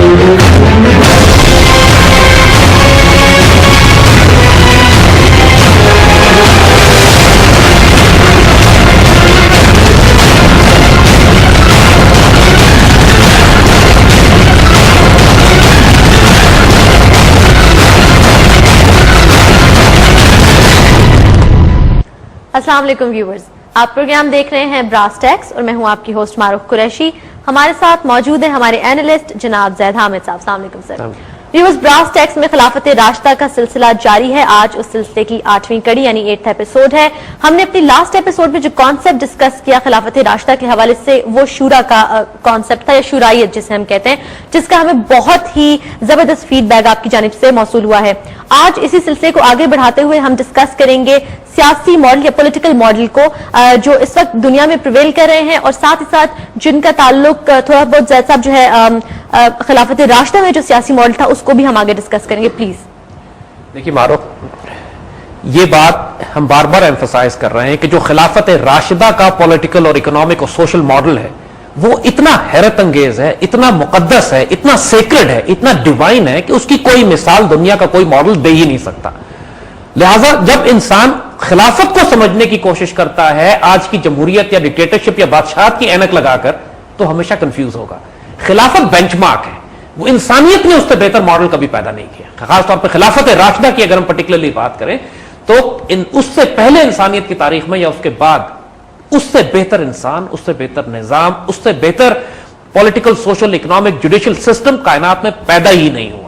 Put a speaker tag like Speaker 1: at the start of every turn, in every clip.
Speaker 1: السلام علیکم ویورز، آپ پروگرام دیکھ رہے ہیں براس ٹیکس اور میں ہوں آپ کی ہوسٹ معروف قریشی. ہمارے ساتھ موجود ہیں ہمارے اینالسٹ جناب زید حامد صاحب. السلام علیکم سر. ویورز، براس ٹیکس میں خلافت راشدہ کا سلسلہ جاری ہے. آج اس سلسلے کی 8ویں کڑی یعنی 8th ایپیسوڈ ہے. ہم نے اپنی لاسٹ ایپیسوڈ میں جو کانسیپٹ ڈسکس کیا خلافت راشدہ کے حوالے سے وہ شورا کا کانسیپٹ تھا یا شورائیت جسے ہم کہتے ہیں، جس کا ہمیں بہت ہی زبردست فیڈ بیک آپ کی جانب سے موصول ہوا ہے. آج اسی سلسلے کو آگے بڑھاتے ہوئے ہم ڈسکس کریں گے سیاسی ماڈل یا پولیٹیکل ماڈل کو جو اس وقت دنیا میں پریویل کر رہے ہیں، اور ساتھ ہی ساتھ جن کا تعلق تھوڑا بہت زید صاحب جو ہے خلافت راشدہ میں جو سیاسی ماڈل تھا اس کو بھی ہم آگے ڈسکس کریں گے. پلیز
Speaker 2: دیکھیے معروف، یہ بات ہم بار بار ایمفسائز کر رہے ہیں کہ جو خلافت راشدہ کا پولیٹیکل اور اکنامک اور سوشل ماڈل ہے وہ اتنا حیرت انگیز ہے، اتنا مقدس ہے، اتنا سیکرڈ ہے، اتنا ڈیوائن ہے کہ اس کی کوئی مثال دنیا کا کوئی ماڈل دے ہی نہیں سکتا. لہذا جب انسان خلافت کو سمجھنے کی کوشش کرتا ہے آج کی جمہوریت یا ڈکٹیٹرشپ یا بادشاہت کی اینک لگا کر، تو ہمیشہ کنفیوز ہوگا. خلافت بینچ مارک ہے، وہ انسانیت نے اس سے بہتر ماڈل کبھی پیدا نہیں کیا. خاص طور پہ خلافت راشدہ کی اگر ہم پرٹیکولرلی بات کریں تو اس سے پہلے انسانیت کی تاریخ میں یا اس کے بعد اس سے بہتر انسان، اس سے بہتر نظام، اس سے بہتر political, social, economic, judicial system کائنات میں پیدا ہی نہیں ہوا.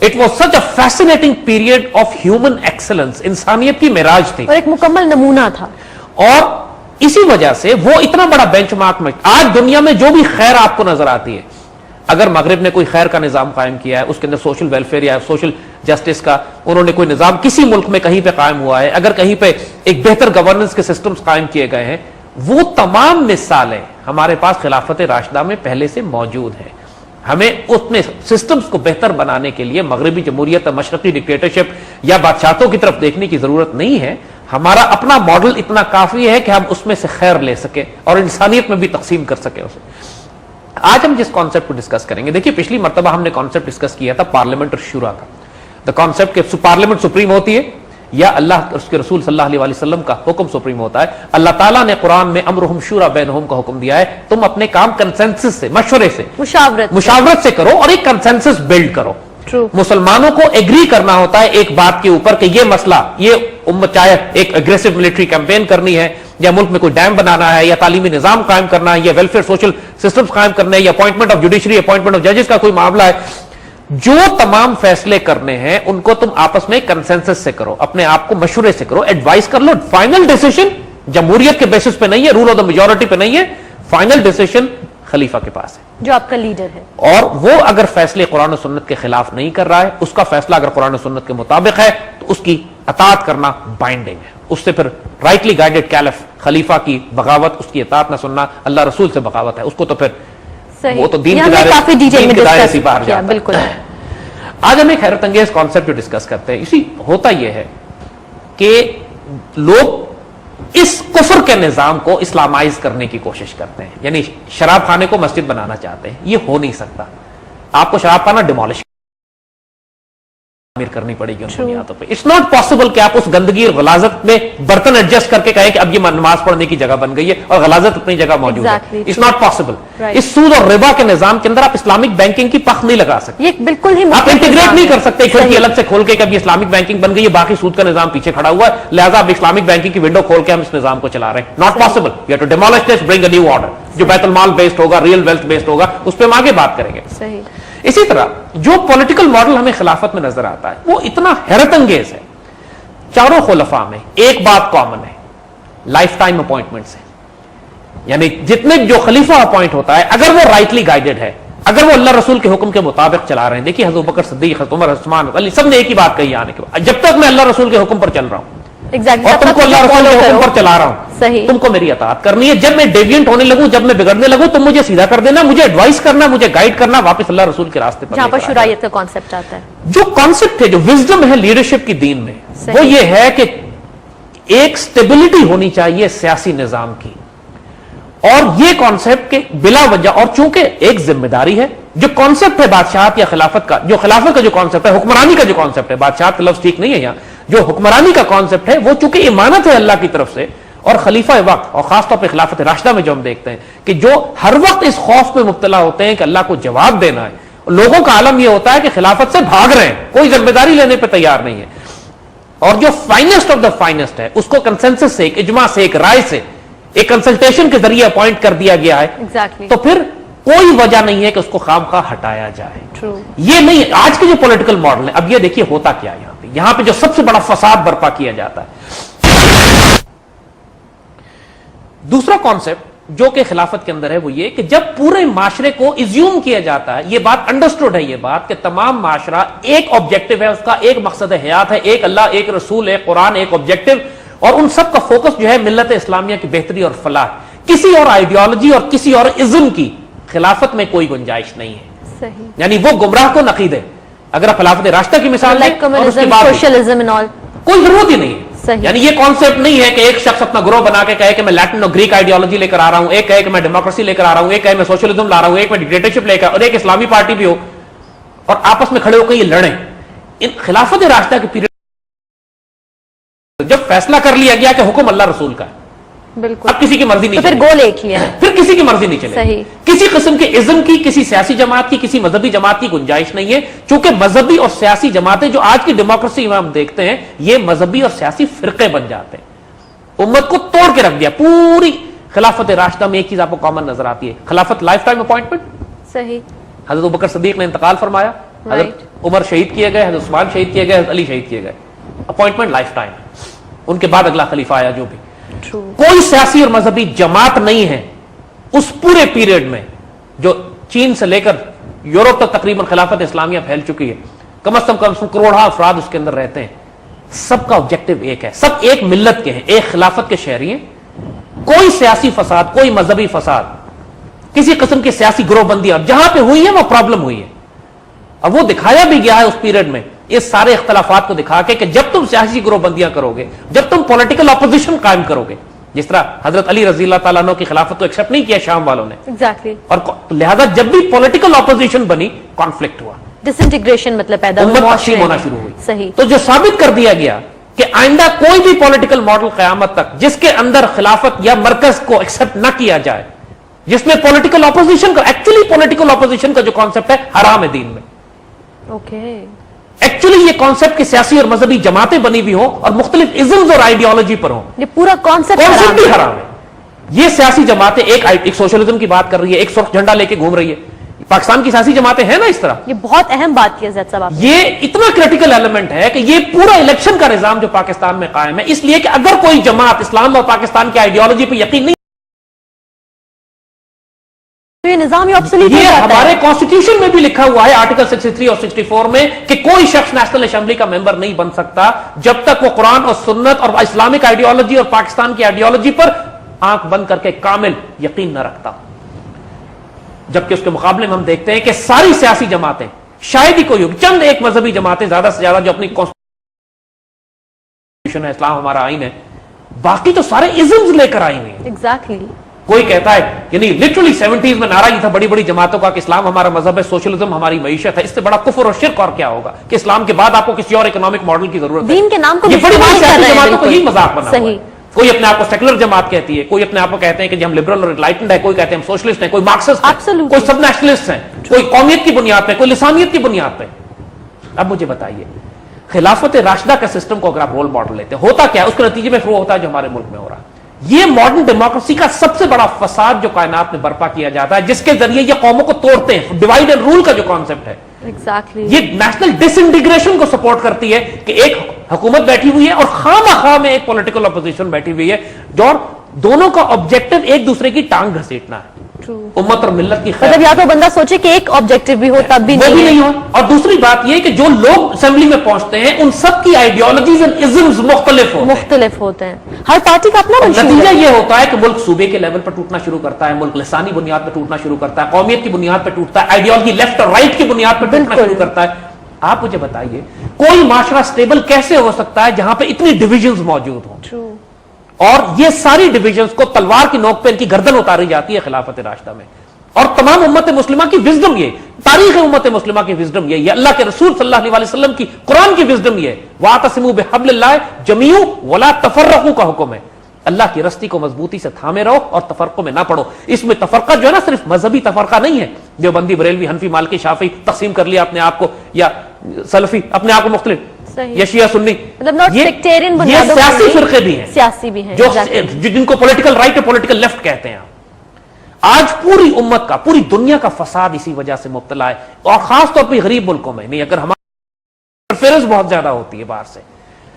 Speaker 2: It was such a fascinating period of human excellence. انسانیت کی معراج تھی
Speaker 1: اور ایک مکمل نمونہ تھا،
Speaker 2: اور اسی وجہ سے وہ اتنا بڑا بینچ مارک میں آج دنیا میں جو بھی خیر آپ کو نظر آتی ہے، اگر مغرب نے کوئی خیر کا نظام قائم کیا ہے، اس کے اندر سوشل ویلفیئر یا سوشل جسٹس کا انہوں نے کوئی نظام کسی ملک میں کہیں پہ قائم ہوا ہے، اگر کہیں پہ ایک بہتر گورننس کے سسٹمز قائم کیے گئے ہیں، وہ تمام مثالیں ہمارے پاس خلافت راشدہ میں پہلے سے موجود ہیں. ہمیں اس میں سسٹمز کو بہتر بنانے کے لیے مغربی جمہوریت، مشرقی ڈکٹیٹرشپ یا بادشاہتوں کی طرف دیکھنے کی ضرورت نہیں ہے. ہمارا اپنا ماڈل اتنا کافی ہے کہ ہم اس میں سے خیر لے سکیں اور انسانیت میں بھی تقسیم کر سکیں اسے. آج ہم جس کانسیپٹ کو ڈسکس کریں گے، دیکھیے پچھلی مرتبہ ہم نے کانسیپٹ ڈسکس کیا تھا پارلیمنٹ اور شورا کا. دا کانسیپٹ کہ پارلیمنٹ سپریم ہوتی ہے یا اللہ اس کے رسول صلی اللہ علیہ وسلم کا حکم سپریم ہوتا ہے. اللہ تعالیٰ نے قرآن میں امرہم شورا بینہم کا حکم دیا ہے، تم اپنے کام کنسنسس سے، مشورے سے، مشاورت سے کرو اور ایک کنسنسس بلڈ کرو. مسلمانوں کو ایگری کرنا ہوتا ہے ایک بات کے اوپر کہ یہ مسئلہ، یہ امت چاہے ایک اگریسو ملٹری کیمپین کرنی ہے یا ملک میں کوئی ڈیم بنانا ہے یا تعلیمی نظام قائم کرنا ہے یا ویلفیئر سوشل سسٹمز قائم کرنا ہے یا appointment of judiciary, appointment of ججز کا کوئی معاملہ ہے، جو تمام فیصلے کرنے ہیں ان کو تم آپس میں کنسنسس سے کرو، اپنے آپ کو مشورے سے کرو، ایڈوائز کر لو. فائنل ڈیسیژن جمہوریت کے بیسس پہ نہیں ہے، رول آف دا میجورٹی پہ نہیں ہے، فائنل ڈیسیژن خلیفہ کے پاس ہے
Speaker 1: جو آپ کا لیڈر ہے، اور
Speaker 2: وہ اگر فیصلے قرآن و سنت کے خلاف نہیں کر رہا ہے، اس کا فیصلہ اگر قرآن و سنت کے مطابق ہے تو اس کی اطاعت کرنا بائنڈنگ ہے. اس سے پھر رائٹلی گائیڈڈ کیلف، خلیفہ کی بغاوت، اس کی اطاعت نہ سننا اللہ رسول سے بغاوت ہے. اس کو تو پھر وہ تو دین کے دائرے سے باہر جاتا ہے.
Speaker 1: بالکل.
Speaker 2: آج ہم ایک حیرت انگیز کانسیپٹ جو ڈسکس کرتے ہیں، اسی ہوتا یہ ہے کہ لوگ اس کفر کے نظام کو اسلامائز کرنے کی کوشش کرتے ہیں، یعنی شراب خانے کو مسجد بنانا چاہتے ہیں. یہ ہو نہیں سکتا. آپ کو شراب خانہ ڈیمولش کرنی پڑے گی ان بنیادوں پہ. اٹس ناٹ پاسبل کہ آپ اس گندگی اور غلاظت میں برتن ایڈجسٹ کر کے کہیں کہ اب یہ نماز پڑھنے کی جگہ بن گئی ہے اور غلاظت اپنی جگہ موجود ہے. It's not possible. اس سود اور ربا کے نظام کے اندر آپ اسلامک بینکنگ کی پخ نہیں لگا سکتے.
Speaker 1: یہ بالکل ہی
Speaker 2: آپ انٹیگریٹ نہیں کر سکتے کھڑکی الگ سے کھول کے کہ اب یہ اسلامک بینکنگ بن گئی ہے، باقی سود کا نظام پیچھے کھڑا ہوا ہے، لہٰذا اب اسلامک بینکنگ کی ونڈو کھول کے ہم اس نظام کو چلا رہے ہیں. Not possible. You have to demolish this, bring a new order جو بیت المال بیسڈ ہوگا، ریئل ویلتھ بیسڈ ہوگا. اس پہ ہم آگے بات کریں گے.
Speaker 1: صحیح.
Speaker 2: اسی طرح جو پولیٹیکل ماڈل ہمیں خلافت میں نظر آتا ہے وہ اتنا حیرت انگیز ہے. چاروں خلفاء میں ایک بات کامن ہے، لائف ٹائم اپوائنٹمنٹ سے، یعنی جتنے جو خلیفہ اپوائنٹ ہوتا ہے اگر وہ رائٹلی گائیڈڈ ہے، اگر وہ اللہ رسول کے حکم کے مطابق چلا رہے ہیں. دیکھیے حضرت بکر صدیق، حضرت عمر، عثمان، علی سب نے ایک ہی بات کہی آنے کے بعد، جب تک میں اللہ رسول کے حکم پر چل رہا ہوں اور تم کو اللہ رسول کے حکم پر چلا رہا ہوں، تم کو میری اطاعت کرنی ہے. جب میں ڈیوینٹ ہونے لگوں، جب میں بگڑنے لگوں، تم مجھے سیدھا کر دینا، مجھے ایڈوائز کرنا، مجھے گائیڈ کرنا واپس اللہ رسول کے راستے پر.
Speaker 1: جہاں پر شرائعت کا کانسیپٹ آتا ہے،
Speaker 2: جو کانسیپٹ ہے، جو وزڈم ہے لیڈرشپ کی دین میں، وہ یہ ہے کہ ایک سٹیبلٹی ہونی چاہیے سیاسی نظام کی، اور یہ کانسیپٹ کے بلا وجہ، اور چونکہ ایک ذمہ داری ہے، جو کانسیپٹ ہے بادشاہت یا خلافت کا، جو خلافت کا جو کانسیپٹ ہے، حکمرانی کا جو کانسیپٹ ہے، بادشاہت کا لفظ ٹھیک نہیں ہے یہاں، جو حکمرانی کا کانسیپٹ ہے وہ چونکہ امانت ہے اللہ کی طرف سے، اور خلیفہ وقت اور خاص طور پہ خلافت راشدہ میں جو ہم دیکھتے ہیں کہ جو ہر وقت اس خوف میں مبتلا ہوتے ہیں کہ اللہ کو جواب دینا ہے، لوگوں کا عالم یہ ہوتا ہے کہ خلافت سے بھاگ رہے ہیں، کوئی ذمہ داری لینے پہ تیار نہیں ہے، اور جو فائنسٹ آف دا فائنسٹ ہے اس کو کنسنسس سے، ایک اجماع سے، ایک رائے سے، ایک کنسلٹیشن کے ذریعے اپوائنٹ کر دیا گیا ہے، تو پھر کوئی وجہ نہیں ہے کہ اس کو خام خواہ ہٹایا جائے۔ یہ نہیں آج کے جو پولیٹیکل ماڈل ہے۔ اب یہ دیکھیے ہوتا کیا ہے یہاں پہ جو سب سے بڑا فساد برپا کیا جاتا ہے، دوسرا کانسیپٹ جو کہ خلافت کے اندر ہے وہ یہ کہ جب پورے معاشرے کو ایزیوم کیا جاتا ہے، یہ بات انڈرسٹوڈ ہے، یہ بات کہ تمام معاشرہ ایک آبجیکٹو ہے، اس کا ایک مقصد حیات ہے، ایک اللہ، ایک رسول، ایک قرآن، ایک آبجیکٹو، اور ان سب کا فوکس جو ہے ملت اسلامیہ کی بہتری اور فلاح، کسی اور آئیڈیالوجی اور کسی اور ازم کی خلافت میں کوئی گنجائش نہیں ہے۔
Speaker 1: صحیح،
Speaker 2: یعنی وہ گمراہ کو نقید ہے۔ اگر آپ خلافت راشدہ کی مثال لیں اور اس کے بعد کوئی ضرورت ہی نہیں ہے، یعنی یہ کانسیپٹ نہیں ہے کہ ایک شخص اپنا گروہ بنا کے کہے کہ میں لیٹن اور گریک آئیڈیالوجی لے کر آ رہا ہوں، ایک کہے کہ میں ڈیموکریسی لے کر آ رہا ہوں، ایک کہے میں سوشلزم لا رہا ہوں، ایک میں ڈکٹیٹرشپ لے کر، اور ایک اسلامی پارٹی بھی ہو، اور آپس میں کھڑے ہو کے یہ لڑیں۔ ان خلافت راشدہ کے پیریڈ جب فیصلہ کر لیا گیا کہ حکم اللہ رسول کا ہے،
Speaker 1: بالکل،
Speaker 2: اب کسی کی مرضی نہیں،
Speaker 1: پھر گول ایک ہی ہے،
Speaker 2: پھر کسی کی مرضی نہیں چلے،
Speaker 1: صحیح،
Speaker 2: کسی قسم کے ازم کی، کسی سیاسی جماعت کی، کسی مذہبی جماعت کی گنجائش نہیں ہے، چونکہ مذہبی اور سیاسی جماعتیں جو آج کی ڈیموکریسی میں ہم دیکھتے ہیں یہ مذہبی اور سیاسی فرقے بن جاتے ہیں، امت کو توڑ کے رکھ دیا۔ پوری خلافت راشدہ میں ایک چیز آپ کو کامن نظر آتی ہے، خلافت لائف ٹائم اپوائنٹمنٹ،
Speaker 1: صحیح،
Speaker 2: حضرت ابوبکر صدیق نے انتقال فرمایا، حضرت عمر شہید کیے گئے، حضرت عثمان شہید کیے گئے، حضرت علی شہید کیے گئے، اپوائنٹمنٹ لائف ٹائم، ان کے بعد اگلا خلیفہ آیا جو بھی، کوئی سیاسی اور مذہبی جماعت نہیں ہے اس پورے پیریڈ میں، جو چین سے لے کر یورپ تک تقریباً خلافت اسلامیہ پھیل چکی ہے، کم از کم کروڑا افراد اس کے اندر رہتے ہیں، سب کا آبجیکٹو ایک ہے، سب ایک ملت کے ہیں، ایک خلافت کے شہری ہیں، کوئی سیاسی فساد، کوئی مذہبی فساد، کسی قسم کی سیاسی گروہ بندیاں جہاں پہ ہوئی ہے وہ پرابلم ہوئی ہے، اور وہ دکھایا بھی گیا ہے اس پیریڈ میں اس سارے اختلافات کو دکھا کے کہ جب تم سیاسی گروہ بندیاں کرو گے، جب تم پولیٹیکل اپوزیشن قائم کرو گے، جس طرح حضرت علی رضی اللہ تعالیٰ عنہ کی خلافت کو ایکسپٹ نہیں کیا شام والوں نے، اور لہذا جب بھی پولیٹیکل اپوزیشن بنی کانفلکٹ ہوا،
Speaker 1: ڈس انٹیگریشن مطلب پیدا
Speaker 2: امت تقسیم ہونا شروع ہوئی۔
Speaker 1: صحیح،
Speaker 2: تو جو ثابت کر دیا گیا کہ آئندہ کوئی بھی پولیٹیکل ماڈل قیامت تک جس کے اندر خلافت یا مرکز کو ایکسپٹ نہ کیا جائے، جس میں پولیٹیکل اپوزیشن کا، ایکچولی پولیٹیکل اپوزیشن کا جو کانسیپٹ ہے حرام ہے دین میں،
Speaker 1: اوکے،
Speaker 2: ایکچولی یہ کانسیپٹ کہ سیاسی اور مذہبی جماعتیں بنی ہوئی ہوں اور مختلف ازمز اور آئیڈیالوجی پر ہوں،
Speaker 1: یہ پورا کانسیپٹ
Speaker 2: بھی حرام ہے۔ یہ سیاسی جماعتیں ایک سوشلزم کی بات کر رہی ہے، ایک سرخ جھنڈا لے کے گھوم رہی ہے، پاکستان کی سیاسی جماعتیں ہیں نا اس طرح،
Speaker 1: یہ بہت اہم بات کی زید صاحب،
Speaker 2: یہ اتنا کریٹیکل ایلیمنٹ ہے کہ یہ پورا الیکشن کا نظام جو پاکستان میں قائم ہے، اس لیے کہ اگر کوئی جماعت اسلام اور پاکستان کی آئیڈیالوجی پہ یقین نہیں،
Speaker 1: یہ نظام
Speaker 2: یہ ہمارے کانسٹیٹیوشن میں بھی لکھا ہوا ہے آرٹیکل 63 اور 64 میں کہ کوئی شخص نیشنل اسمبلی کا ممبر نہیں بن سکتا جب تک وہ قرآن اور سنت اور اسلامک آئیڈیالوجی اور پاکستان کی آئیڈیالوجی پر آنکھ بند کر کے کامل یقین نہ رکھتا، جبکہ اس کے مقابلے میں ہم دیکھتے ہیں کہ ساری سیاسی جماعتیں، شاید ہی کوئی چند ایک مذہبی جماعتیں زیادہ سے زیادہ جو اپنی کانسٹیٹیوشن ہے، اسلام ہمارا آئین ہے، باقی تو سارے ازمز لے کر آئی ہوئی ہیں۔
Speaker 1: ایگزیکٹلی،
Speaker 2: کوئی کہتا ہے یعنی لٹرلی 70s میں نعرہ یہ تھا بڑی بڑی جماعتوں کا کہ اسلام ہمارا مذہب ہے، سوشلزم ہماری معیشت ہے، اس سے بڑا کفر اور شرک اور کیا ہوگا کہ اسلام کے بعد آپ کو کسی اور اکنامک ماڈل کی ضرورت ہے،
Speaker 1: دین کے نام کو
Speaker 2: یہ بڑی بڑی سیاسی جماعتوں کو یہی مذاق بنا ہوا ہے۔
Speaker 1: صحیح،
Speaker 2: کوئی اپنے آپ کو سیکولر جماعت کہتی ہے، کوئی اپنے آپ کو کہتے ہیں کہ جی ہم لبرل اور انلائٹنڈ ہے، کوئی کہتے ہیں ہم سوشلسٹ ہیں، کوئی مارکسسٹ ہے، کوئی سب نیشنلسٹ ہیں، کوئی قومیت کی بنیاد پہ، کوئی لسانیت کی بنیاد پہ۔ اب مجھے بتائیے خلافت راشدہ کا سسٹم کو اگر آپ رول ماڈل لیتے ہیں، ہوتا کیا ہے اس کے نتیجے میں وہ ہوتا ہے جو ہمارے ملک میں ہو رہا ہے۔ یہ ماڈرن ڈیموکریسی کا سب سے بڑا فساد جو کائنات میں برپا کیا جاتا ہے، جس کے ذریعے یہ قوموں کو توڑتے ہیں، ڈیوائڈ اینڈ رول کا جو کانسیپٹ ہے، یہ نیشنل ڈس انٹیگریشن کو سپورٹ کرتی ہے کہ ایک حکومت بیٹھی ہوئی ہے اور خواہ میں ایک پولیٹیکل اپوزیشن بیٹھی ہوئی ہے، جو دونوں کا آبجیکٹو ایک دوسرے کی ٹانگ گھسیٹنا ہے، امت اور ملت کی خیر۔
Speaker 1: مطلب یا تو بندہ سوچے کہ ایک آبجیکٹو بھی ہو تب بھی نہیں
Speaker 2: ہو، اور دوسری بات یہ کہ جو لوگ اسمبلی میں پہنچتے ہیں ان سب کی آئیڈیالوجیز اور ازمز
Speaker 1: مختلف ہوتے ہیں، ہر پارٹی کا اپنا
Speaker 2: نتیجہ یہ ہوتا ہے کہ ملک صوبے کے لیول پر ٹوٹنا شروع کرتا ہے، ملک لسانی بنیاد پر ٹوٹنا شروع کرتا ہے، قومیت کی بنیاد پر ٹوٹتا ہے، آئیڈیالوجی لیفٹ اور رائٹ کی بنیاد پر ٹوٹنا شروع کرتا ہے۔ آپ مجھے بتائیے کوئی معاشرہ سٹیبل کیسے ہو سکتا ہے جہاں پہ اتنی ڈویژنز موجود ہوں؟ اور یہ ساری ڈویژنز کو تلوار کی نوک پہ ان کی گردن اتاری جاتی ہے خلافت راشدہ میں. اور تمام امت مسلمہ کی وزڈم یہ, تاریخ امت مسلمہ کی وزڈم یہ اللہ کے رسول صلی اللہ علیہ وسلم کی قرآن کی وزڈم یہ وَاعْتَصِمُوا بِحَبْلِ اللَّهِ جَمِيعًا وَلَا تَفَرَّقُوا کا حکم ہے. اللہ کی رسی کو مضبوطی سے تھامے رہو اور تفرقوں میں نہ پڑو. اس میں تفرقہ جو ہے نا صرف مذہبی تفرقہ نہیں ہے, دیوبندی, بریلوی, حنفی, مالکی, شافعی تقسیم کر لیا اپنے آپ کو, یا سلفی اپنے آپ کو مختلف, یا شیعہ سنی, یہ سیاسی فرقے بھی ہیں,
Speaker 1: سیاسی بھی ہیں
Speaker 2: جو جن کو پولیٹیکل رائٹ اور پولیٹیکل لیفٹ کہتے ہیں. آج پوری امت کا, پوری دنیا کا فساد اسی وجہ سے مبتلا ہے, اور خاص طور پہ غریب ملکوں میں. نہیں, اگر ہماری انٹرفیئرنس بہت زیادہ ہوتی ہے باہر سے,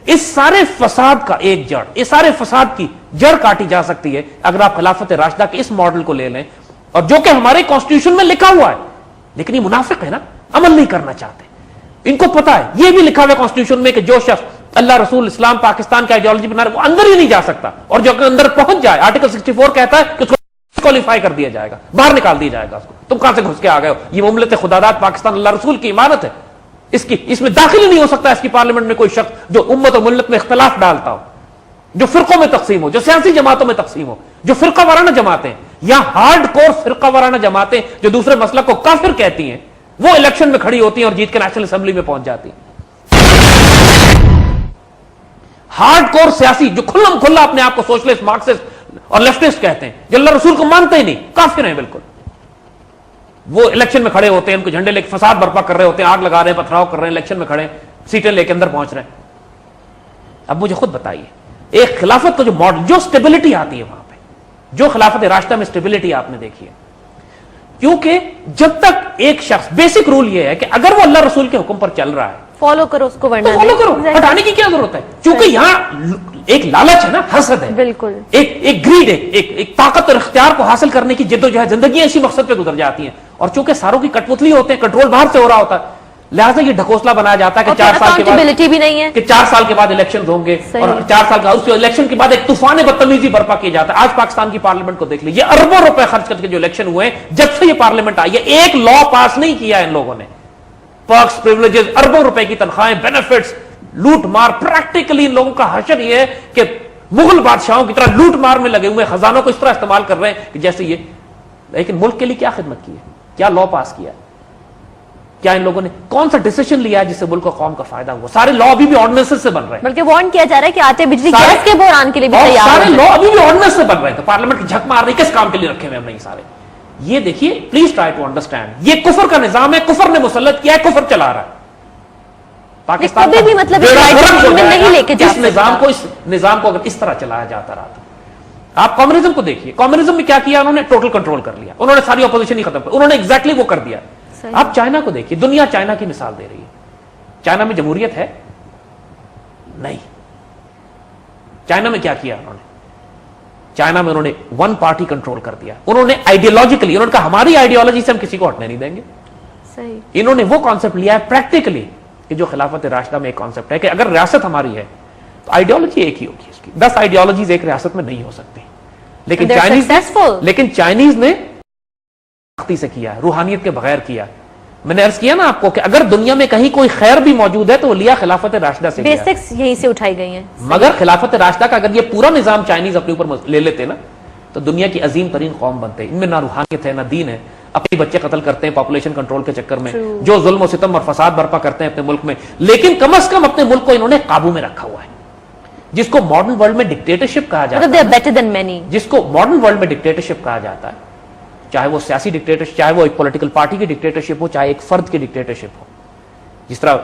Speaker 2: اس سارے فساد کا ایک جڑ, اس سارے فساد کی جڑ کاٹی جا سکتی ہے اگر آپ خلافت راشدہ کے اس ماڈل کو لے لیں, اور جو کہ ہمارے کانسٹیٹیوشن میں لکھا ہوا ہے. لیکن یہ منافق ہے نا, عمل نہیں کرنا چاہتے. ان کو پتا ہے, یہ بھی لکھا ہوا ہے کانسٹیٹیوشن میں کہ جو شخص اللہ, رسول, اسلام, پاکستان کا آئیڈیالوجی بنا رہا ہے وہ اندر ہی نہیں جا سکتا, اور جو اندر پہنچ جائے, آرٹیکل 64 کہتا ہے کہ اس کو ڈسکوالیفائی کر دیا جائے گا, باہر نکال دیا جائے گا اس کو. تم کہاں سے گھس کے آ گئے ہو, یہ مملکت خداداد پاکستان اللہ رسول کی امانت ہے, اس میں داخل ہی نہیں ہو سکتا اس کی پارلیمنٹ میں کوئی شخص جو امت و ملت میں اختلاف ڈالتا ہو, جو فرقوں میں تقسیم ہو, جو سیاسی جماعتوں میں تقسیم ہو, جو فرقہ وارانہ جماعتیں یا ہارڈ کور فرقہ وارانہ جماعتیں جو دوسرے مسلک کو کافر کہتی ہیں, وہ الیکشن میں کھڑی ہوتی ہیں اور جیت کے نیشنل اسمبلی میں پہنچ جاتی ہیں. ہارڈ کور سیاسی جو کھلم کھلا اپنے آپ کو سوشلسٹ, مارکسسٹ اور لیفٹسٹ کہتے ہیں, جو اللہ رسول کو مانتے ہی نہیں, کافر ہیں بالکل, وہ الیکشن میں کھڑے ہوتے ہیں, ان کو جھنڈے لے کے فساد برپا کر رہے ہوتے ہیں, آگ لگا رہے ہیں, پتھراؤ کر رہے ہیں, الیکشن میں کھڑے ہیں, سیٹیں لے کے اندر پہنچ رہے ہیں. اب مجھے خود بتائیے, ایک خلافت کا جو ماڈل, جو سٹیبلٹی آتی ہے وہاں پہ, جو خلافت راشدہ میں سٹیبلٹی آپ نے دیکھی ہے, کیونکہ جب تک ایک شخص, بیسک رول یہ ہے کہ اگر وہ اللہ رسول کے حکم پر چل رہا ہے,
Speaker 1: فالو کرو اس کو, ورنہ
Speaker 2: فالو کرو, ہٹانے کی کیا ضرورت ہے. چونکہ یہاں ایک لالچ ہے نا, حسد ہے,
Speaker 1: بالکل,
Speaker 2: ایک گریڈ ہے, ایک طاقت اور اختیار کو حاصل کرنے کی جدوجہد, زندگیاں اسی مقصد پہ گزر جاتی ہیں. اور چونکہ ساروں کی کٹ پتلی ہوتے ہیں, کنٹرول باہر سے ہو رہا ہوتا ہے, لہٰذا یہ ڈھکوسلا بنایا جاتا ہے کہ 4 سال کے بعد
Speaker 1: بھی نہیں ہے,
Speaker 2: کہ 4 سال کے بعد الیکشن ہوں گے, اور 4 سال کا اس الیکشن کے بعد ایک طوفان بدتمیزی برپا کیا جاتا ہے. آج پاکستان کی پارلیمنٹ کو دیکھ لیجیے, اربوں روپے خرچ کر کے جو الیکشن ہوئے ہیں, جب سے یہ پارلیمنٹ آئی ہے, ایک لا پاس نہیں کیا ان لوگوں نے. پرکس, پریولیجز, اربوں روپے کی تنخواہیں, بینیفٹس, لوٹ مار. پریکٹیکلی ان لوگوں کا حشر یہ ہے کہ مغل بادشاہوں کی طرح لوٹ مار میں لگے ہوئے, خزانوں کو اس طرح استعمال کر رہے ہیں کہ جیسے یہ. لیکن ملک کے لیے کیا خدمت کی ہے, کیا لا پاس کیا ہے, کیا ان لوگوں نے کون سا ڈیسیژن لیا ہے جس سے ملک و قوم کا فائدہ ہوا؟ سارے لا ابھی بھی آرڈیننس سے بن رہے ہیں,
Speaker 1: بلکہ وارن کیا جا رہا ہے کہ آتے بجلی گیس کے بحران کے لیے بھی تیار
Speaker 2: سارے لا ابھی بھی آرڈیننس سے بن رہے ہیں. تو پارلیمنٹ کی جھک مار رہی, کس کام کے لیے رکھے ہوئے ہم نے یہ سارے. یہ دیکھیے, پلیز ٹرائی ٹو انڈرسٹینڈ, یہ کفر کا نظام ہے, کفر نے مسلط کیا ہے, کفر چلا رہا ہے. پاکستان
Speaker 1: بھی مطلب نہیں لے کے جا
Speaker 2: اس نظام کو اگر اس طرح چلایا جاتا رہا تو. آپ کمیونزم کو دیکھیے, کمیونزم میں کیا کیا انہوں نے, ٹوٹل کنٹرول کر لیا, انہوں نے ساری اپوزیشن ہی ختم کر, انہوں نے ایگزیکٹلی وہ کر دیا. آپ چائنا کو دیکھیے, دنیا چائنا کی مثال دے رہی ہے. چائنا میں جمہوریت ہے نہیں. چائنا میں کیا کیا انہوں نے, چائنا میں انہوں نے 1 پارٹی کنٹرول کر دیا. انہوں نے آئیڈیالوجیکلی, انہوں نے کہا ہماری آئیڈیالوجی سے ہم کسی کو ہٹنے نہیں دیں گے.
Speaker 1: صحیح.
Speaker 2: انہوں نے وہ کانسیپٹ لیا ہے پریکٹیکلی کہ جو خلافت راشدہ میں ایک کانسیپٹ ہے کہ اگر ریاست ہماری ہے تو آئیڈیالوجی ایک ہی ہوگی اس کی. 10 آئیڈیالوجیز ایک ریاست میں نہیں ہو سکتی. لیکن چائنیز نے سختی سے کیا ہے, روحانیت کے بغیر کیا. میں نے عرض کیا نا آپ کو کہ اگر دنیا میں کہیں کوئی خیر بھی موجود ہے تو وہ لیا خلافت راشدہ سے,
Speaker 1: بیسکس یہیں سے اٹھائی گئی ہیں.
Speaker 2: مگر خلافت راشدہ کا اگر یہ پورا نظام چائنیز اپنے اوپر لے لیتے نا تو دنیا کی عظیم ترین قوم بنتے. ان میں نہ روحانیت ہے نہ دین ہے, اپنے بچے قتل کرتے ہیں پاپولیشن کنٹرول کے چکر میں, جو ظلم و ستم اور فساد برپا کرتے ہیں اپنے ملک میں. لیکن کم از کم اپنے ملک کو انہوں نے قابو میں رکھا ہوا ہے, جس کو ماڈرن ورلڈ میں ڈکٹیٹرشپ کہا جاتا ہے. جس کو ماڈرن ورلڈ میں ڈکٹیٹرشپ کہا جاتا ہے, چاہے وہ سیاسی ڈکٹیٹرشپ, چاہے وہ ایک پولیٹیکل پارٹی کی ڈکٹیٹرشپ ہو, چاہے ایک فرد کی ڈکٹیٹرشپ ہو. جس طرح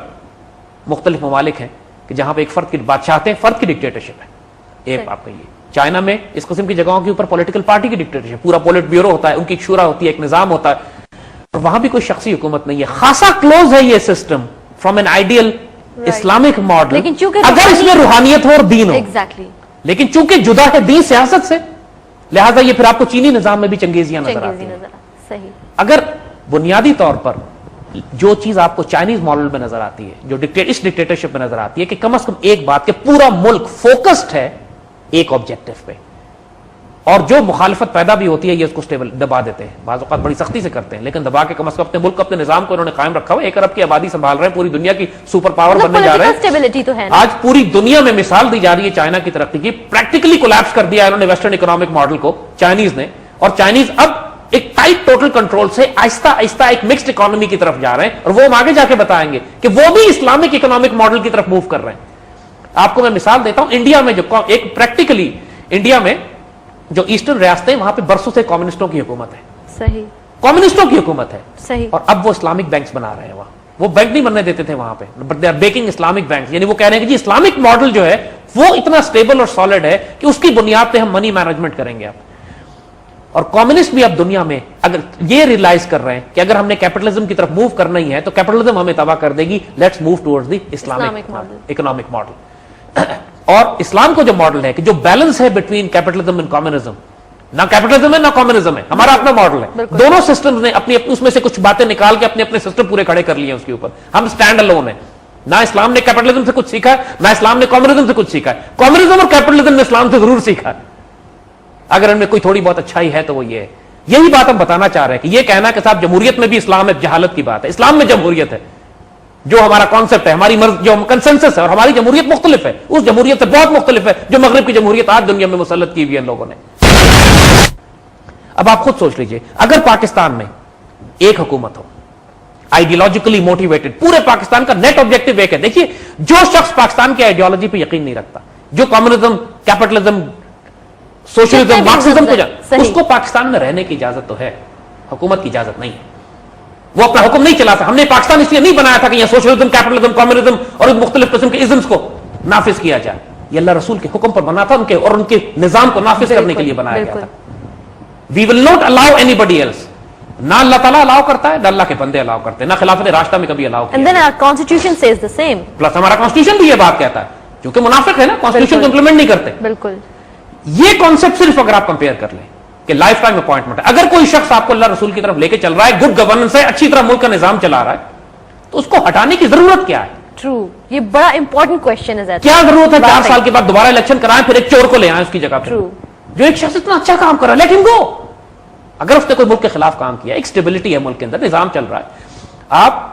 Speaker 2: مختلف ممالک ہیں کہ جہاں پہ ایک فرد کی بادشاہت ہے, فرد کی ڈکٹیٹرشپ ہے. ایک آپ کہیے چائنا میں اس قسم کی جگہوں کے اوپر پولیٹیکل پارٹی کی ڈکٹیٹرشپ, پورا پولیٹ بیورو ہوتا ہے, ان کی ایک شورا ہوتی ہے, ایک نظام ہوتا ہے, اور وہاں بھی کوئی شخصی حکومت نہیں ہے. خاصا کلوز ہے یہ system from an ideal Islamic model, اگر اس میں روحانیت ہو اور دین ہو. لیکن چونکہ جدا ہے دین سیاست سے, لہٰذا یہ پھر آپ کو چینی نظام میں بھی چنگیزیاں نظر آتی ہیں. اگر بنیادی طور پر جو چیز آپ کو چائنیز ماڈل میں نظر آتی ہے, جو اس ڈکٹیٹرشپ میں نظر آتی ہے کہ کم از کم ایک بات کہ پورا ملک فوکسڈ ہے ایک آبجیکٹو پہ, اور جو مخالفت پیدا بھی ہوتی ہے یہ اس کو سٹیبل دبا دیتے ہیں, بعض اوقات بڑی سختی سے کرتے ہیں, لیکن دبا کے کم از کم اپنے ملک اپنے نظام کو انہوں نے قائم رکھا ہوا ہے. 1 ارب کی آبادی سنبھال رہے ہیں, پوری دنیا کی سپر پاور بننے جا رہے ہیں. آج پوری دنیا میں مثال دی جا رہی ہے چائنا کی ترقی کی. پریکٹیکلی کولیپس کر دیا ہے انہوں نے ویسٹرن اکنامک ماڈل کو, چائنیز نے, اور چائنیز اب ایک ٹائٹ ٹوٹل کنٹرول سے آہستہ آہستہ ایک مکسڈ اکانومی کی طرف جا رہے ہیں, اور وہ ہم آگے جا کے بتائیں گے کہ وہ بھی اسلامک اکنامک ماڈل کی طرف موو کر رہے ہیں. آپ کو میں مثال دیتا ہوں, انڈیا میں جو ایک پریکٹیکلی انڈیا میں جو ایسٹرن ریاستیں وہاں پہ برسوں سے کمیونسٹوں کی حکومت ہے,
Speaker 1: صحیح,
Speaker 2: کمیونسٹوں کی حکومت ہے,
Speaker 1: صحیح,
Speaker 2: اور اب وہ اسلامک بینکس بنا رہے ہیں وہاں. وہ بینک نہیں بننے دیتے تھے وہاں پہ, but they are backing Islamic banks. یعنی وہ کہہ رہے ہیں کہ جی اسلامک ماڈل جو ہے وہ اتنا اسٹیبل اور سالڈ ہے کہ اس کی بنیاد پہ ہم منی مینجمنٹ کریں گے. اب اور کمیونسٹ بھی اب دنیا میں اگر یہ ریئلائز کر رہے ہیں کہ اگر ہم نے کیپٹلزم کی طرف موو کرنا ہی ہے تو کیپٹلزم ہمیں تباہ کر دے گی, let's move towards the Islamic economic model. اور اسلام کو جو ماڈل ہے کہ جو بیلنس ہے بٹوین کیپٹلزم اینڈ کمیونزم, نہ کیپٹلزم ہے نہ کمیونزم ہے, ہمارا اپنا ماڈل ہے. دونوں سسٹم نے اپنی اس میں سے کچھ باتیں نکال کے اپنے اپنے سسٹم پورے کھڑے کر لیے ہیں اس کے اوپر. ہم اسٹینڈ الون ہیں. نہ اسلام نے کیپٹلزم سے کچھ سیکھا ہے, نہ اسلام نے کمیونزم سے کچھ سیکھا ہے. کمیونزم اور کیپٹلزم نے اسلام سے ضرور سیکھا ہے, اگر ان میں کوئی تھوڑی بہت اچھائی ہے تو وہ یہ ہے. یہی بات ہم بتانا چاہ رہے ہیں کہ یہ کہنا کہ صاحب جمہوریت میں بھی اسلام ہے, جہالت کی بات ہے. اسلام میں جمہوریت ہے, جو ہمارا کانسیپٹ ہے, ہماری جو کنسنسس ہے, اور ہماری جمہوریت مختلف ہے, اس جمہوریت سے بہت مختلف ہے جو مغرب کی جمہوریت آج دنیا میں مسلط کی ہوئی ہے ان لوگوں نے. اب آپ خود سوچ لیجئے, اگر پاکستان میں ایک حکومت ہو, آئیڈیالوجیکلی موٹیویٹڈ, پورے پاکستان کا نیٹ آبجیکٹو ایک ہے. دیکھیے جو شخص پاکستان کی آئیڈیالوجی پہ یقین نہیں رکھتا, جو کمیونزم, کیپٹلزم, سوشلزم, مارکسزم کو اس کو پاکستان میں رہنے کی اجازت تو ہے, حکومت کی اجازت نہیں ہے. وہ اپنا حکم نہیں چلا سکتا. ہم نے پاکستان اس لیے نہیں بنایا تھا کہ یہ سوشلزم, کیپٹلزم, کمیونزم اور مختلف قسم کے ازمز کو نافذ کیا جائے. یہ اللہ رسول کے حکم پر بنا تھا, ان کے اور ان کے نظام کو نافذ کرنے کے لیے بنایا گیا تھا. We will not allow anybody else. نہ اللہ تعالیٰ الاؤ کرتا ہے, نہ اللہ کے بندے الاؤ کرتے ہیں, نہ خلافت راشدہ میں کبھی الاؤ کیا. پلس ہمارا کانسٹیٹیوشن بھی یہ بات کہتا ہے, کیونکہ منافق ہے نا, کانسٹیٹیوشن کو امپلیمنٹ نہیں کرتے.
Speaker 1: بالکل.
Speaker 2: یہ کانسیپٹ صرف اگر آپ کمپیئر کر لیں کہ لائف ٹائم اپوائنٹمنٹ ہے, اگر کوئی شخص آپ کو اللہ رسول کی طرف لے کے چل رہا ہے, گڈ گورننس ہے, اچھی طرح ملک کا نظام چلا رہا ہے, تو اس کو ہٹانے کی ضرورت کیا ہے؟
Speaker 1: ٹرو, یہ بڑا امپورٹنٹ کوشچن ہے.
Speaker 2: کیا ضرورت ہے 4 سال کے بعد دوبارہ الیکشن کرائیں پھر ایک چور کو لے آئیں اس کی جگہ پہ, جو ایک شخص اتنا اچھا کام کر رہا ہے, لیکن گو اگر اس نے کوئی ملک کے خلاف کام کیا, ایک اسٹیبلٹی ہے ملک کے اندر, نظام چل رہا ہے, آپ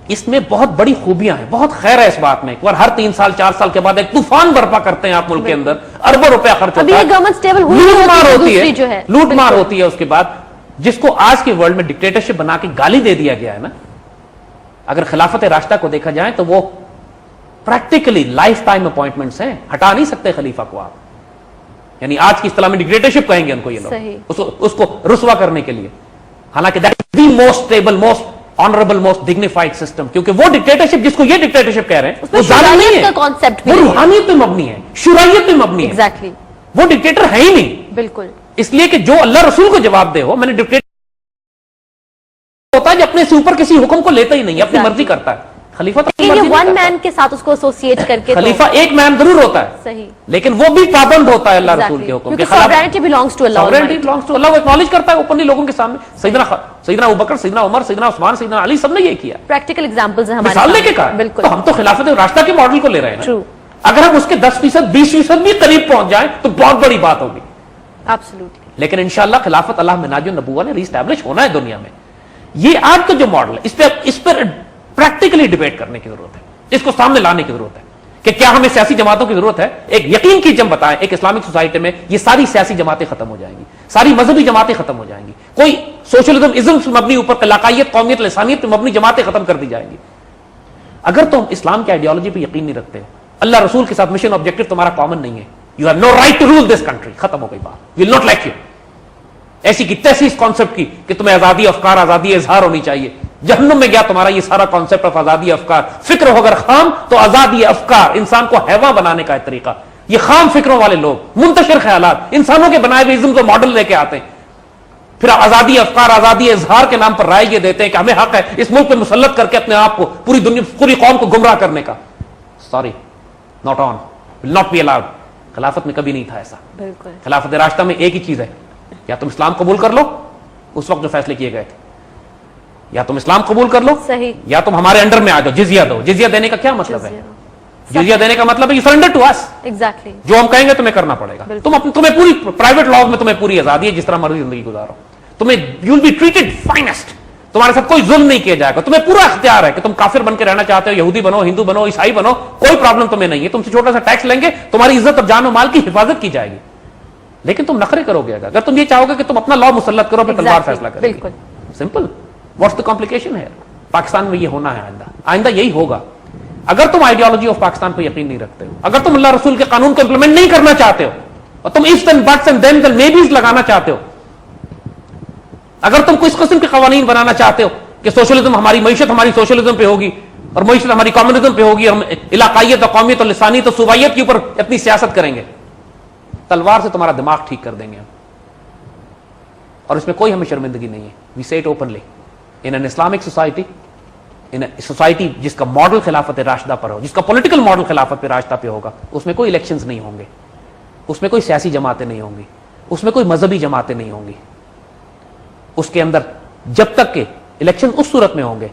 Speaker 2: اس میں بہت بڑی خوبیاں ہیں, بہت خیر ہے اس بات میں. ایک بار ہر 3 سال 4 سال کے بعد ایک طوفان برپا کرتے ہیں آپ ملک کے اندر, اربوں روپیہ خرچ ہوتا ہے, لوٹ مار ہوتی ہے اس کے بعد, جس کو آج کے ورلڈ میں ڈکٹیٹرشپ بنا کے گالی دے دیا گیا ہے نا. اگر خلافت راشدہ کو دیکھا جائے تو وہ پریکٹیکلی لائف ٹائم اپوائنٹمنٹس ہیں, ہٹا نہیں سکتے خلیفہ کو آپ. یعنی آج کی اصطلاح میں ڈکٹیٹرشپ کہیں گے ان کو یہ لوگ, اس کو رسوا کرنے کے لیے. حالانکہ that is the most stable, most honourable, most dignified system, کیونکہ وہ ڈکٹیٹرشپ جس کو یہ ڈکٹیٹرشپ کہہ رہے ہیں وہ ظالم نہیں ہے, وہ روحانیت پہ مبنی ہے, شرعیت پہ مبنی ہے. وہ ڈکٹیٹر ہے ہی نہیں. بالکل. اس لیے کہ جو اللہ رسول کو جواب دے ہو, میں نے ڈکٹیٹر ہوتا ہے جو اپنے سے اوپر کسی حکم کو لیتا ہی نہیں, اپنی مرضی کرتا ہے. خلیفہ
Speaker 1: ون مین کے ساتھ اس کو ایسوسیٹ کر کے,
Speaker 2: خلیفہ ایک مین ضرور ہوتا ہے, صحیح, لیکن وہ بھی پابند ہوتا ہے اللہ رسول کے حکم کے.
Speaker 1: Sovereignty belongs to Allah,
Speaker 2: sovereignty belongs to Allah, وہ اکنالج کرتا ہے اوپنلی لوگوں کے سامنے. سیدنا ابوبکر, سیدنا عمر, سیدنا عثمان, سیدنا علی, سب نے یہ کیا.
Speaker 1: پریکٹیکل ایگزامپلز ہیں ہمارے
Speaker 2: مثال لے کے کہا. بالکل. تو ہم تو خلافت راشدہ کے ماڈل کو لے رہے ہیں. اگر ہم اس کے 10% 20% بھی قریب پہنچ جائیں تو بہت بڑی بات ہوگی.
Speaker 1: ایبسولوٹلی.
Speaker 2: لیکن انشاءاللہ خلافت اللہ مناج النبوہ نے ری اسٹیبلش ہونا ہے دنیا میں. یہ آج کا جو ماڈل ہے, اس پر پریکٹیکلی ڈیبیٹ کرنے کی ضرورت ہے, اس کو سامنے لانے کی ضرورت ہے کہ کیا ہمیں سیاسی جماعتوں کی ضرورت ہے. ایک یقین کی جب بتائیں, ایک اسلامک سوسائٹی میں یہ ساری سیاسی جماعتیں ختم ہو جائیں گی, ساری مذہبی جماعتیں ختم ہو جائیں گی, کوئی سوشلزم ازم سے مبنی اوپر علاقائیت, قومیت, لسانیت پہ مبنی جماعتیں ختم کر دی جائیں گی. اگر تم اسلام کی آئیڈیالوجی پہ یقین نہیں رکھتے, اللہ رسول کے ساتھ مشن آبجیکٹو تمہارا کامن نہیں ہے, you have no right to rule this country, ختم ہو گئی بات. Will not like you. ایسی کی تیسی اس کانسیپٹ کی کہ تمہیں آزادی افکار, آزادی اظہار ہونی چاہیے, جہنم میں گیا تمہارا یہ سارا کانسیپٹ آف آزادی افکار. فکر ہو اگر خام تو آزادی افکار انسان کو حیواں بنانے کا ایک طریقہ. یہ خام فکروں والے لوگ, منتشر خیالات, انسانوں کے بنائے ہوئے ازم کو ماڈل لے کے آتے ہیں, پھر آزادی افکار, آزادی اظہار کے نام پر رائے یہ دیتے ہیں کہ ہمیں حق ہے اس ملک پہ مسلط کر کے اپنے آپ کو پوری دنیا, پوری قوم کو گمراہ کرنے کا. Sorry, not on, will not be allowed. خلافت میں کبھی نہیں تھا ایسا. خلافت راشدہ میں ایک ہی چیز ہے, یا تم اسلام قبول کر لو, اس وقت جو فیصلے کیے گئے تھے, یا تم اسلام قبول کر لو, یا تم ہمارے انڈر میں آ جاؤ, جزیہ دو. جزیہ دینے کا کیا مطلب ہے؟ جزیہ دینے کا مطلب ہے you surrender to us.
Speaker 1: Exactly.
Speaker 2: جو ہم کہیں گے تمہیں کرنا پڑے گا. تمہیں پوری پرائیویٹ لاز میں تمہیں پوری آزادی ہے, جس طرح مرضی زندگی گزارو. تمہیں you will be treated finest. تمہارے ساتھ کوئی ظلم نہیں کیا جائے گا. تمہیں پورا اختیار ہے کہ تم کافر بن کے رہنا چاہتے ہو, یہودی بنو, ہندو بنو, عیسائی بنو, کوئی پرابلم تمہیں نہیں ہے. تم سے چھوٹا سا ٹیکس لیں گے, تمہاری عزت اور جان و مال کی حفاظت کی جائے گی. لیکن تم نخرے کرو گے اگر تم یہ چاہو گے کہ تم اپنا لا مسلط کرو, پھر تلوار فیصلہ کرے گی. سمپل. واٹس دا کمپلیکیشن ہے؟ پاکستان میں یہ ہونا ہے آئندہ یہی ہوگا. اگر تم آئیڈیالوجی آف پاکستان پہ یقین نہیں رکھتے ہو, اگر تم اللہ رسول کے قانون کو امپلیمنٹ نہیں کرنا چاہتے ہو, اور تم ifs and buts and thems and maybes لگانا چاہتے ہو, اگر تم کوئی اس قسم کے قوانین بنانا چاہتے ہو کہ سوشلزم, ہماری معیشت ہماری سوشلزم پہ ہوگی اور معیشت ہماری کمیونزم پہ ہوگی, اور علاقائیت اور قومیت اور لسانیت اور صوبائیت کے اوپر اپنی سیاست کریں گے, تلوار سے تمہارا دماغ ٹھیک کر دیں گے. اور اس میں کوئی ہمیں شرمندگی نہیں ہے. وی سے it openly. In an Islamic society, in society جس کا ماڈل خلافت راشدہ پر ہو, جس کا پولیٹیکل ماڈل خلافت راشدہ پہ ہوگا, اس میں کوئی الیکشنز نہیں ہوں گے, اس میں کوئی سیاسی جماعتیں نہیں ہوں گی, اس میں کوئی مذہبی جماعتیں نہیں ہوں گی. اس کے اندر جب تک کہ الیکشن اس صورت میں ہوں گے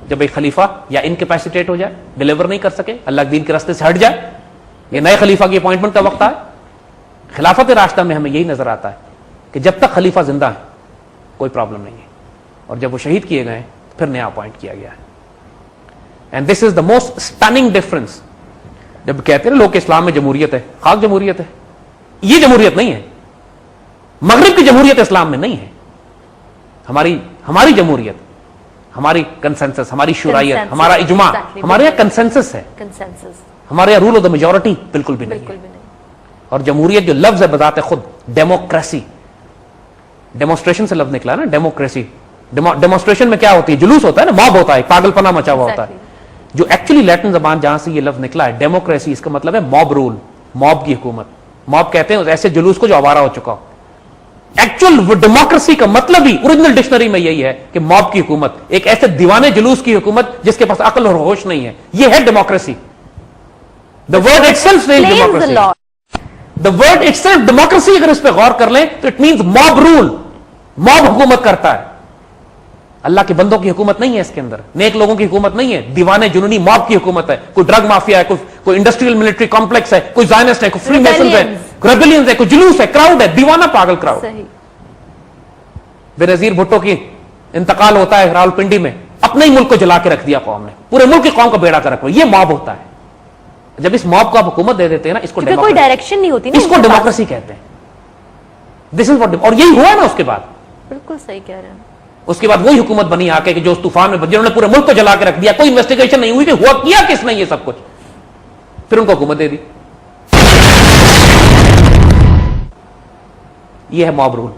Speaker 2: جب ایک خلیفہ یا انکیپیسیٹیٹ ہو جائے, ڈیلیور نہیں کر سکے, اللہ کے دین کے راستے سے ہٹ جائے, یہ نئے خلیفہ کی اپوائنٹمنٹ کا وقت آئے. خلافت راشدہ میں ہمیں یہی نظر آتا ہے کہ جب تک خلیفہ زندہ ہے کوئی پرابلم نہیں ہے, اور جب وہ شہید کیے گئے پھر نیا اپوائنٹ کیا گیا ہے. And this is the most stunning difference. جب کہتے ہیں لوگ کہ اسلام میں جمہوریت ہے, خاک جمہوریت ہے, یہ جمہوریت نہیں ہے. مغرب کی جمہوریت اسلام میں نہیں ہے. ہماری جمہوریت, ہماری کنسنسس, ہماری شورائیت, ہمارا اجماع, ہمارے یہاں کنسنسس ہے. ہمارے یہاں رول آف دا میجورٹی بالکل بھی نہیں ہے. اور جمہوریت جو لفظ ہے بذات خود, ڈیموکریسی, ڈیمونسٹریشن سے لفظ نکلا نا, ڈیموکریسی. ڈیمونسٹریشن میں کیا ہوتی ہے؟ جلوس ہوتا ہے نا, موب ہوتا ہے, پاگل پنا مچا ہوا ہوتا ہے. جو ایکچولی لیٹن زبان جہاں سے یہ لفظ نکلا ہے ڈیموکریسی, اس کا مطلب ہے موب رول, موب کی حکومت. موب کہتے ہیں ایسے جلوس کو جو آوارہ ہو چکا ہو. ایکچوئل ڈیموکریسی کا مطلب ہی اوریجنل ڈکشنری میں یہی ہے کہ موب کی حکومت, ایک ایسے دیوانے جلوس کی حکومت جس کے پاس عقل اور ہوش نہیں ہے, یہ ہے democracy. The word itself says democracy. The word itself democracy اگر اس پہ غور کر لیں تو it means mob rule. Mob حکومت کرتا ہے. اللہ کے بندوں کی حکومت نہیں ہے اس کے اندر, نیک لوگوں کی حکومت نہیں ہے, دیوانے جنونی موب کی حکومت ہے. کوئی ڈرگ مافیا ہے, کوئی انڈسٹریل ملٹری کمپلیکس ہے, کوئی زائنسٹ ہے, کوئی فری میسنز ہے, ریبیلینز ہے, کوئی جلوس ہے, کراؤڈ ہے, دیوانہ پاگل کراؤڈ. بے نظیر بھٹو کی انتقال ہوتا ہے راولپنڈی میں, اپنے ہی ملک کو جلا کے رکھ دیا قوم نے, پورے ملک کی قوم کا بیڑا کر رکھا. یہ موب ہوتا ہے. جب اس موب کو آپ حکومت دے دیتے ہیں نا, اس کو
Speaker 1: کوئی ڈائریکشن نہیں ہوتی,
Speaker 2: اس کو ڈیموکریسی کہتے ہیں. دس از واٹ, اور یہی ہوا نا اس کے بعد.
Speaker 1: بالکل صحیح کہہ رہے ہیں.
Speaker 2: اس کے بعد وہی حکومت بنی آ کے کہ جو اس طوفان میں جنہوں نے پورے ملک کو جلا کے رکھ دیا, کوئی انویسٹیگیشن نہیں ہوئی کہ ہوا کیا کس نے یہ سب کچھ, پھر ان کو حکومت دے دی. یہ ہے موب رول.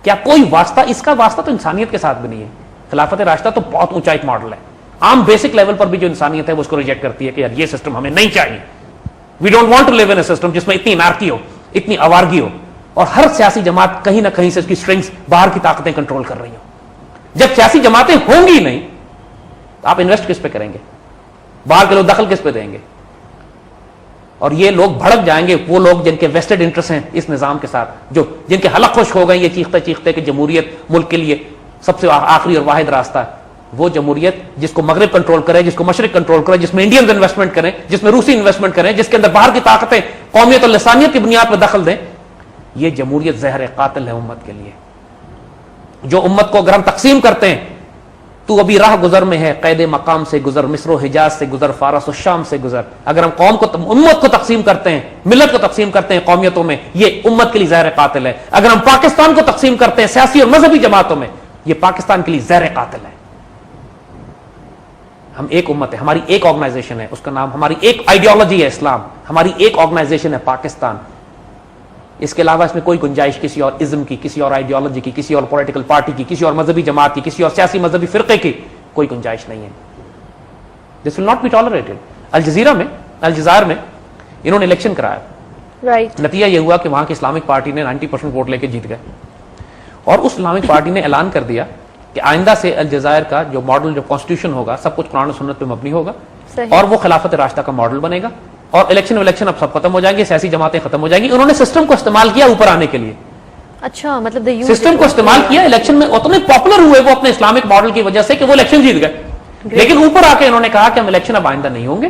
Speaker 2: کیا کوئی واسطہ, اس کا واسطہ تو انسانیت کے ساتھ بھی نہیں ہے. خلافت راشدہ تو بہت اونچا ایک ماڈل ہے. عام بیسک لیول پر بھی جو انسانیت ہے وہ اس کو ریجیکٹ کرتی ہے کہ یار یہ سسٹم ہمیں نہیں چاہیے. We don't want to live in a system جس میں اتنی انارکی ہو, اتنی آوارگی ہو, اور ہر سیاسی جماعت کہیں نہ کہیں سے اس کی سٹرنگز باہر کی طاقتیں کنٹرول کر رہی ہوں. جب سیاسی جماعتیں ہوں گی نہیں تو آپ انویسٹ کس پہ کریں گے, باہر کے لوگ دخل کس پہ دیں گے, اور یہ لوگ بھڑک جائیں گے, وہ لوگ جن کے ویسٹڈ انٹرسٹ ہیں اس نظام کے ساتھ, جو جن کے حلق خوش ہو گئے یہ چیختے چیختے کہ جمہوریت ملک کے لیے سب سے آخری اور واحد راستہ ہے. وہ جمہوریت جس کو مغرب کنٹرول کرے, جس کو مشرق کنٹرول کرے, جس میں انڈینز انویسٹمنٹ کریں, جس میں روسی انویسٹمنٹ کریں, جس کے اندر باہر کی طاقتیں قومیت اور لسانیت کی بنیاد پر دخل دیں, یہ جمہوریت زہر قاتل ہے امت کے لیے. جو امت کو اگر ہم تقسیم کرتے ہیں, تو ابھی راہ گزر میں ہے, قید مقام سے گزر, مصر و حجاز سے گزر, فارس و شام سے گزر. اگر ہم قوم کو, امت کو تقسیم کرتے ہیں, ملت کو تقسیم کرتے ہیں قومیتوں میں, یہ امت کے لیے زہر قاتل ہے. اگر ہم پاکستان کو تقسیم کرتے ہیں سیاسی اور مذہبی جماعتوں میں, یہ پاکستان کے لیے زہر قاتل ہے. ہم ایک امت ہے, ہماری ایک آرگنائزیشن ہے, اس کا نام, ہماری ایک آئیڈیالوجی ہے اسلام, ہماری ایک آرگنائزیشن ہے پاکستان. اس کے علاوہ اس میں کوئی گنجائش کسی اور ازم کی, کسی اور آئیڈیالوجی کی, کسی اور پولیٹیکل پارٹی کی, کسی اور مذہبی جماعت کی, کسی اور سیاسی مذہبی فرقے کی کوئی گنجائش نہیں ہے. دس ول ناٹ بی ٹالریٹڈ. الجزائر میں انہوں نے الیکشن کرایا, نتیجہ یہ ہوا کہ وہاں کی اسلامک پارٹی نے 90% ووٹ لے کے جیت گئے, اور اس اسلامک پارٹی نے اعلان کر دیا کہ آئندہ سے الجزائر کا جو ماڈل, جو کانسٹیٹیوشن ہوگا, سب کچھ قرآن و سنت پہ مبنی ہوگا, اور وہ خلافت راشدہ کا ماڈل بنے گا, اور الیکشن اب سب ختم ہو جائیں گے, سیاسی جماعتیں ختم ہو جائیں گی. انہوں نے سسٹم کو استعمال کیا اوپر آنے کے لیے.
Speaker 1: اچھا, مطلب
Speaker 2: سسٹم کو استعمال کیا, الیکشن میں اتنے پاپولر ہوئے وہ اپنے اسلامک ماڈل کی وجہ سے کہ وہ الیکشن جیت گئے. لیکن اوپر آ کے انہوں نے کہا کہ ہم الیکشن اب آئندہ نہیں ہوں گے,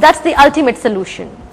Speaker 1: That's the ultimate solution.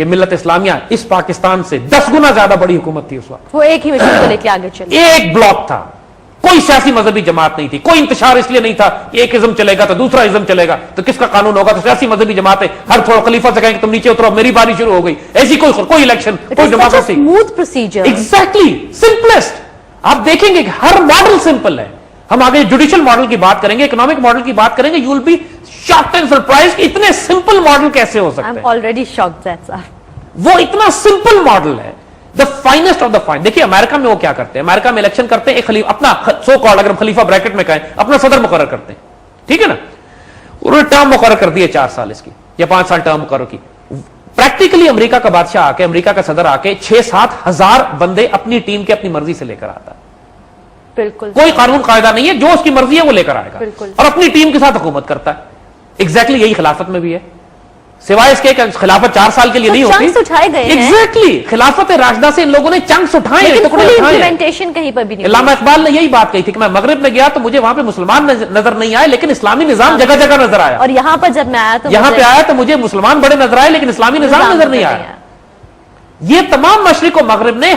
Speaker 2: کہ ملت اسلامیہ اس پاکستان سے 10 گنا زیادہ بڑی حکومت تھی اس وقت.
Speaker 1: وہ ایک ہی مشن کو لے کے آگے چلے,
Speaker 2: ایک بلاک تھا, کوئی سیاسی مذہبی جماعت نہیں تھی, کوئی انتشار اس لیے نہیں تھا کہ ایک ازم چلے گا تو دوسرا ازم چلے گا تو کس کا قانون ہوگا, تو سیاسی مذہبی جماعتیں ہر تھوڑا خلیفہ سے کہیں کہ تم نیچے اترو, میری باری شروع ہو گئی. ایسی کوئی الیکشن, کوئی democracy,
Speaker 1: smooth procedure,
Speaker 2: exactly simplest. آپ دیکھیں گے کہ ہر ماڈل سمپل ہے. ہم آگے جوڈیشل ماڈل کی بات کریں گے, اکنامک ماڈل کی بات کریں گے, you will be shocked and surprise کہ اتنے سمپل ماڈل کیسے ہو سکتے ہیں.
Speaker 1: آلریڈی شاکڈ زید صاحب,
Speaker 2: وہ اتنا سمپل ماڈل ہے, the finest of the fine. دیکھیے امریکہ میں وہ کیا کرتے ہیں, امریکہ میں الیکشن کرتے ہیں, ایک خلیفہ اپنا سو کالڈ, اگر ہم خلیفہ بریکٹ میں کہیں, اپنا صدر مقرر کرتے ہیں, ٹھیک ہے نا, انہوں نے ٹرم مقرر کر دی ہے 4 سال اس کی یا 5 سال ٹرم مقرر کی. پریکٹیکلی امریکہ کا بادشاہ آ کے, امریکہ کا صدر آ کے 6-7 ہزار بندے اپنی ٹیم کے اپنی مرضی سے لے کر آتا ہے.
Speaker 1: بالکل
Speaker 2: کوئی قانون قاعدہ نہیں ہے, جو اس کی مرضی ہے وہ لے کر آئے گا, اور اپنی ٹیم کے ساتھ حکومت کرتا ہے. ایگزیکٹلی یہی خلافت میں بھی ہے, سوائے اس کے کہ خلافت 4 سال کے لیے نہیں ہوتی.
Speaker 1: چنکس اٹھائے گئے ہیں.
Speaker 2: ایگزیکٹلی خلافت راشدہ سے ان لوگوں نے چنکس اٹھائے, ٹکڑے اٹھائے.
Speaker 1: امپلیمنٹیشن کہیں پر بھی نہیں.
Speaker 2: علامہ اقبال نے یہی بات کہی تھی کہ میں مغرب میں گیا تو مجھے وہاں پہ مسلمان نظر نہیں آئے, لیکن اسلامی نظام جگہ جگہ نظر آیا.
Speaker 1: اور یہاں پر جب میں آیا تو
Speaker 2: یہاں پہ آیا تو مجھے مسلمان بڑے نظر آئے, لیکن اسلامی نظام نظر نہیں آیا. یہ تمام مشرق و مغرب نے,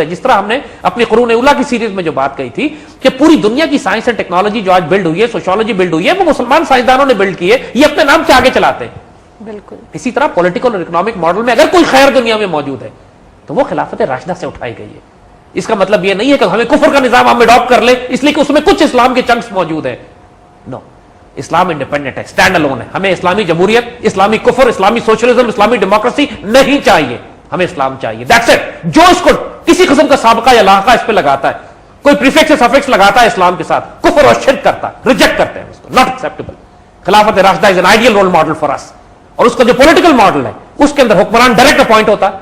Speaker 2: جس طرح ہم نے اپنی قرون اولیٰ کی سیریز میں جو بات کہی تھی کہ پوری دنیا کی سائنس اینڈ ٹیکنالوجی جو آج بلڈ ہوئی ہے, سوشیولوجی بلڈ ہوئی ہے, وہ مسلمان سائنسدانوں نے بلڈ کی ہے, یہ اپنے نام سے آگے چلاتے ہیں.
Speaker 1: بالکل
Speaker 2: اسی طرح پولیٹیکل اور اکنامک ماڈل میں اگر کوئی خیر دنیا میں موجود ہے تو وہ خلافت راشدہ سے اٹھائی گئی ہے. اس کا مطلب یہ نہیں ہے کہ ہمیں کفر کا نظام ہم اڈاپٹ کر لیں اس لیے کہ اس میں کچھ اسلام کے چنکس موجود ہیں. نو, اسلام انڈیپینڈنٹ ہے, اسٹینڈ الون ہے. ہمیں اسلامی جمہوریت, اسلامی کفر, اسلامی سوشلزم, اسلامی ڈیموکریسی نہیں چاہیے, ہمیں اسلام چاہیے. That's it. جو اس کو کسی قسم کا سابقہ یا لاحقہ اس پہ لگاتا ہے, کوئی پریفکس یا سفکس لگاتا ہے اسلام کے ساتھ, کفر اور شرک کرتا ہے, ریجیکٹ کرتے ہیں اس کو, ناٹ ایکسیپٹیبل. خلافت راشدہ is an ideal role model for us. اور اس کا جو پولیٹیکل ماڈل ہے اس کے اندر حکمران ڈائریکٹ اپوائنٹ ہوتا ہے,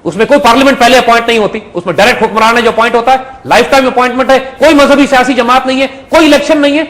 Speaker 2: اس میں کوئی پارلیمنٹ پہلے اپوائنٹ نہیں ہوتی, اس میں ڈائریکٹ حکمران ہے جو اپوائنٹ ہوتا ہے, لائف ٹائم اپوائنٹمنٹ ہے, کوئی مذہبی سیاسی جماعت نہیں ہے, کوئی الیکشن نہیں ہے,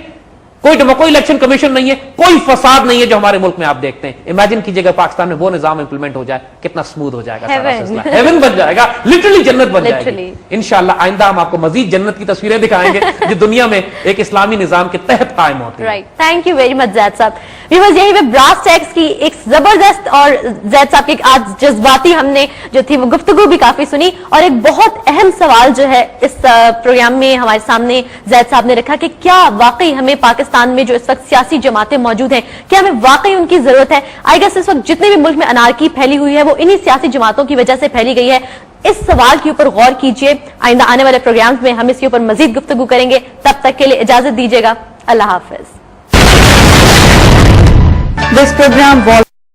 Speaker 2: کوئی الیکشن کمیشن نہیں ہے, کوئی فساد نہیں ہے جو ہمارے ملک میں آپ دیکھتے ہیں. امیجن کیجیے گا پاکستان میں وہ نظام امپلیمنٹ ہو جائے, کتنا اسموتھ ہو جائے گا سارا سلسلہ. ہیون بن جائے گا, لٹرلی جنت بن جائے گی. انشاءاللہ آئندہ ہم آپ کو مزید جنت کی تصویریں دکھائیں گے جو دنیا میں ایک اسلامی نظام کے تحت قائم ہوتی ہے.
Speaker 1: تھینک یو ویری مچ زید صاحب. ویورز, یہیں پہ براس ٹیکس کی ایک زبردست اور زید صاحب کی آج جذباتی ہم نے جو تھی وہ گفتگو بھی کافی سنی, اور ایک بہت اہم سوال جو ہے اس پروگرام میں ہمارے سامنے زید صاحب نے رکھا کہ کیا واقعی ہمیں پاکستان میں جو اس وقت سیاسی جماعتیں موجود ہیں, کیا ہمیں واقعی ان کی ضرورت ہے؟ آئی گیس اس وقت جتنے بھی ملک میں انارکی پھیلی ہوئی ہے وہ انہی سیاسی جماعتوں کی وجہ سے پھیلی گئی ہے. اس سوال کے اوپر غور کیجئے. آئندہ آنے والے پروگرامز میں ہم اس کے اوپر مزید گفتگو کریں گے. تب تک کے لیے اجازت دیجیے گا. اللہ حافظ.
Speaker 3: This program was